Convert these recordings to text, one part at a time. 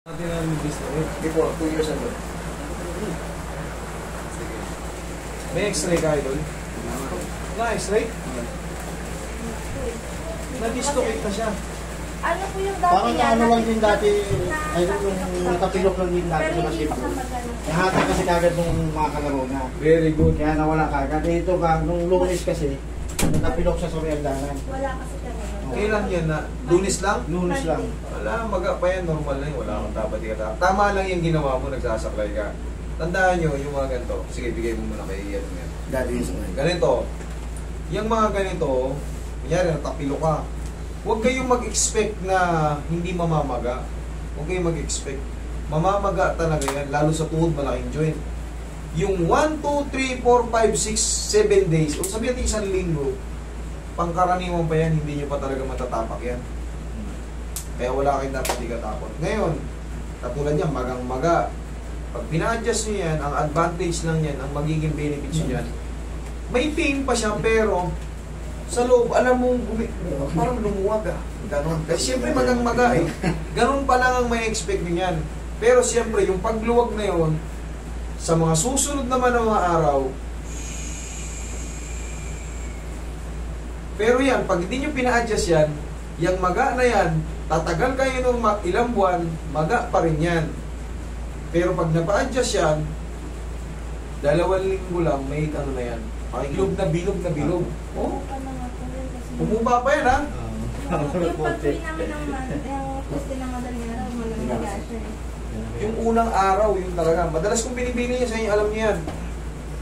Natin ang business. Before, 2 years ago. Sige. May x-ray ka, idol? Na x-ray? Na-dislocate na siya. Ano po yung dati Parang yan? ano lang din dati, ay yung natapilok lang din dati Pero sa hindi pa basketball. magano. Nahatag kasi kagad nung mga kalaro na. Very good. Kaya nawala kagad. Eh, ito ka, nung Lunes kasi, natapilok siya sa may hagdanan. Wala kasi kami. Kailan yan na? Lunes lang? Lunes lang. Wala, maga pa yan. Normal lang yun. Wala kang dapat ikata. Tama lang yung ginawa mo. Nagsasaklay ka. Tandaan nyo yung mga ganito. Sige, bigay mo muna kay Ian. Dati yun sa may. Ganito. Yung mga ganito, kunyari natapilo ka. Huwag kayong mag-expect na hindi mamamaga. Huwag kayong mag-expect. Mamamaga talaga yan. Lalo sa tuhod, malaking joint. Yung 1, 2, 3, 4, 5, 6, 7 days, o sabihin natin isang linggo, pangkaraniwan pa yan, hindi nyo pa talaga matatapak yan. Kaya wala kayong dapat ikatapon. Ngayon, katulad yan, magang-maga. Pag pina-adjust nyo yan, ang advantage lang yan, ang magiging benefits nyo yan, may pain pa siya, pero sa loob, alam mo, parang lumuwag ganon. Kasi siyempre magang-maga eh. Ganon pa lang ang may expect nyo yan. Pero siyempre, yung pagluwag na yon sa mga susunod naman ng mga araw, pero yan, pag hindi nyo pina-adjust yan, yung maga na yan, tatagal kayo ng ilang buwan, maga pa rin yan. Pero pag napa-adjust yan, 2 linggo lang, may ano na yan. Bilog na bilog na bilog. Oh, bumuba pa yan ha? Yung pag-uwi namin ng yung poste ng madaling araw, malalaga siya eh. Yung unang araw, yun talaga. Madalas kong binibili niya sa inyo, alam niyo yan.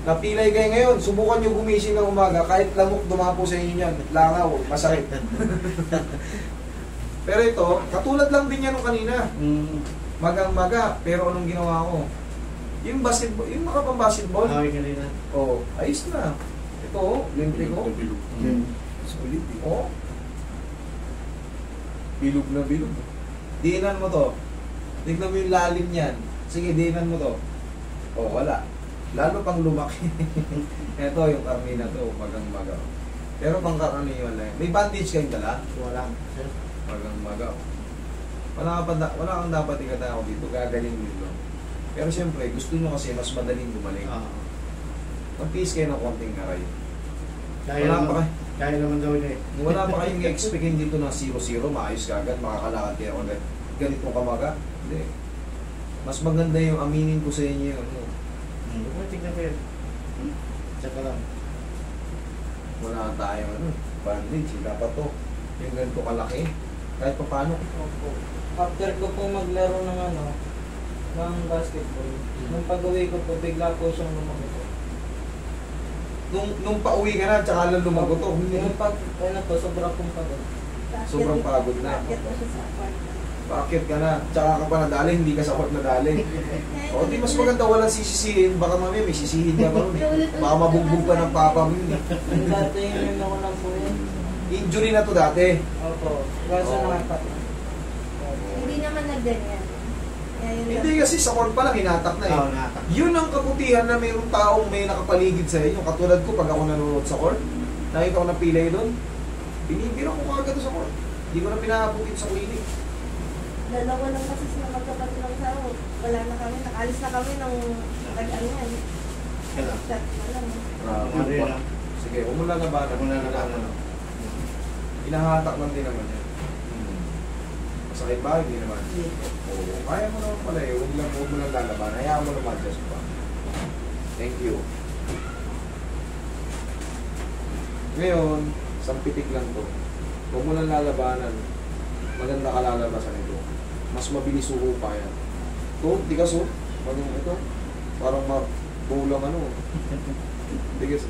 Napilay kayo ngayon, subukan nyo gumising ng umaga, kahit lamok dumapo sa inyo yan, langaw, masakit. Pero ito, katulad lang din yan nung kanina. Magang-maga, pero anong ginawa ko? Yung basketball, yung nakapang basketball, Okay kanina. oh, ayos na. Ito, limpi ko. Sulit eh. Oh. Bilog na bilog. Diinan mo to. Tignan mo yung lalim niyan. Sige, diinan mo to. Oh, wala. Lalo pang lumaki. Ito, yung karni na to, magang-maga. Pero pang karaniwan lang. May bandage kayong dala? Wala. Magang-maga. Wala kang dapat ikatao dito. Gagaling dito. Pero siyempre, gusto nyo kasi mas madaling bumalik. Mag-piece kayo ng konting aray. Kaya naman daw niya eh. Wala pa kayong expecting dito na 0-0, maayos ka agad, makakalakad kayo agad. Ganito kamaga? Hindi. Mas maganda yung aminin ko sa inyo yung ano. Tignan ko yan. Tsaka lang. Wala tayong ano, bandage. Dapat to. Yung ganito kalaki. Kahit pa paano. Opo. After ko po maglaro ng ng basketball, nung pag-uwi ko po, bigla po siyang lumagot. Nung pauwi ka na, tsaka lang lumago to. Yung pag, sobrang kong pagod. Sobrang pagod na. Bakit po siya sa apartment? Bakit ka na? Tsaka ka pa nadali, hindi ka sa court nadali. O di mas maganda walang sisisihin. Baka mamaya may sisihin ka pa rin. Baka mabugbog pa ng papa mo yun. Yung dati yun ako lang po yun. Injury na to dati. Opo. Kaso Oo. nakakat. Hindi naman nagganyan. Kaya yun Hindi lang. kasi sa court pa lang, hinatak na eh. Oo, natak. Yun ang kabutihan na mayroong taong may nakapaligid sa inyo. Katulad ko, pag ako nanonood sa court, nakita ko na pilay doon, binibira ko agad sa court. Hindi ko na pinaabutin sa clinic. Dalawa lang kasi sila magkapatid lang sa araw. Wala na kami. Nakalis na kami nung nag-ano yan. Kaya. Shot na lang. Ano yun ah? Sige, huwag mo lang nabanan. Huwag mo lang nabanan. Hinahatak lang din naman yan. Masakit ba? Hindi naman. Oo, kaya mo naman pala eh. Huwag mo lang lalaban. Hayaan mo naman just pa. Thank you. Ngayon, sampitik lang to. Huwag mo lang lalabanan. Maganda ka lalabasan ito. Mas mabilis suho pa yan. Ito, tigas oh. Ito, parang mabulang ano. Tigas.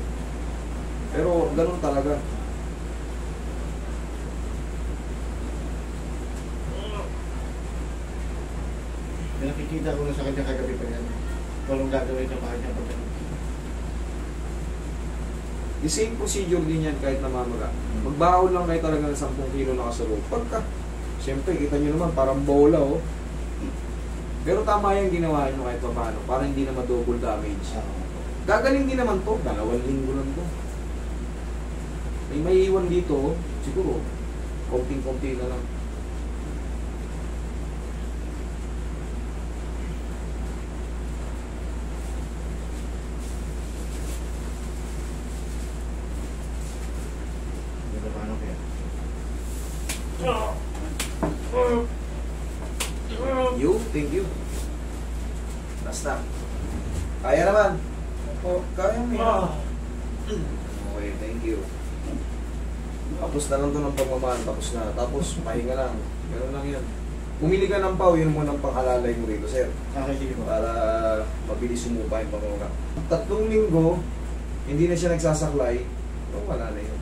Pero ganun talaga. Nakikita ko na sa kanya kagabi pa yan. Walang gagawin niya kahit niya pag The same procedure din yan kahit namamaga. Magbawal lang kayo talaga ng 10 kilo na kasalog. Pagka, siyempre, kita nyo naman, parang bola oh. Pero tama yung ginawa nyo kahit pa paano, para hindi na ma-double damage. Gagaling din naman to, 2 linggo lang to. May maiiwan dito, siguro, konting-konti na lang. Thank you. Basta. Kaya naman. Opo. Kaya mo. Ah. Okay, thank you. Tapos na lang to ng pagmamahal. Tapos na. Tapos, pahinga lang. Meron lang yan. Pumili ka ng pau, yun mo ng pang-alalay mo rito, sir. Okay, sige po. Para mabilis sumupa yung pamura. 3 linggo, hindi na siya nagsasaklay, pero wala na yun.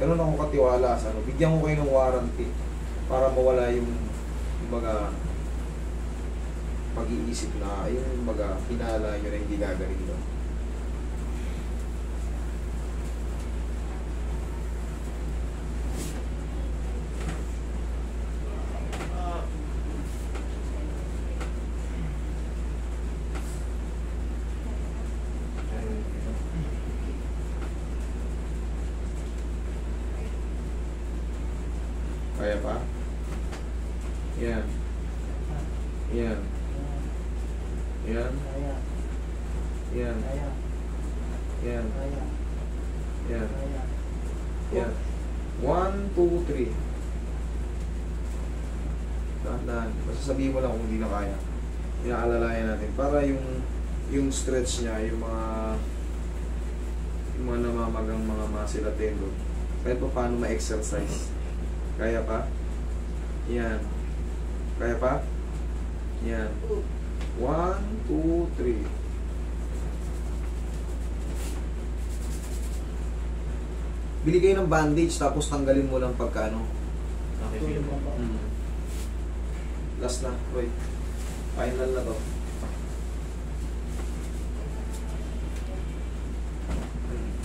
Ganun ako katiwala sa ano. Bigyan ko kayo ng warranty para mawala yung mga pag-iisip na yung mga hinala nyo na hindi gagaling doon. Kaya pa? Yan. Yan. Yan. Kaya. Yan. Kaya. Yan. Kaya. Yan. Kaya. Yan. 1, 2, 3. Dahan-dahan. Basta sabihin mo lang kung hindi na kaya. Inaalalayan natin. Para yung stretch niya, yung mga namamagang mga muscle at tendon. Kahit pa paano ma-exercise. Kaya pa? Yan. Kaya pa? Yan. 1, 2, 3. Bili kayo ng bandage tapos tanggalin mo lang pagkano. Okay, sige po. Last na. Wait. Final na to.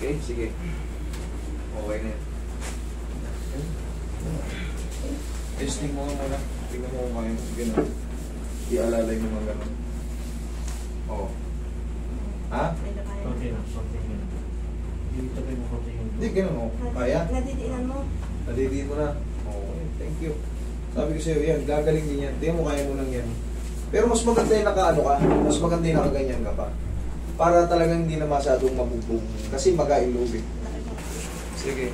Okay, sige. Okay na yan. Testing mo nga muna. Tingnan mo kung kaya mo. Ganun. Ialalay mo mga ganun. Oo. Ha? Ay, na kaya. Konti na, konti na. Hindi tabi mo konti yung... Hindi, ganun o. Kaya? Nadidiinan mo. Nadidiin mo na. Okay, thank you. Sabi ko sa'yo, yan, gagaling din yan. Tingnan mo, kaya mo lang yan. Pero mas maganda yung nakaano ka. Mas maganda yung nakaganyan ka pa. Para talagang hindi na masyadong mabugbog. Kasi mag-ailog eh. Sige.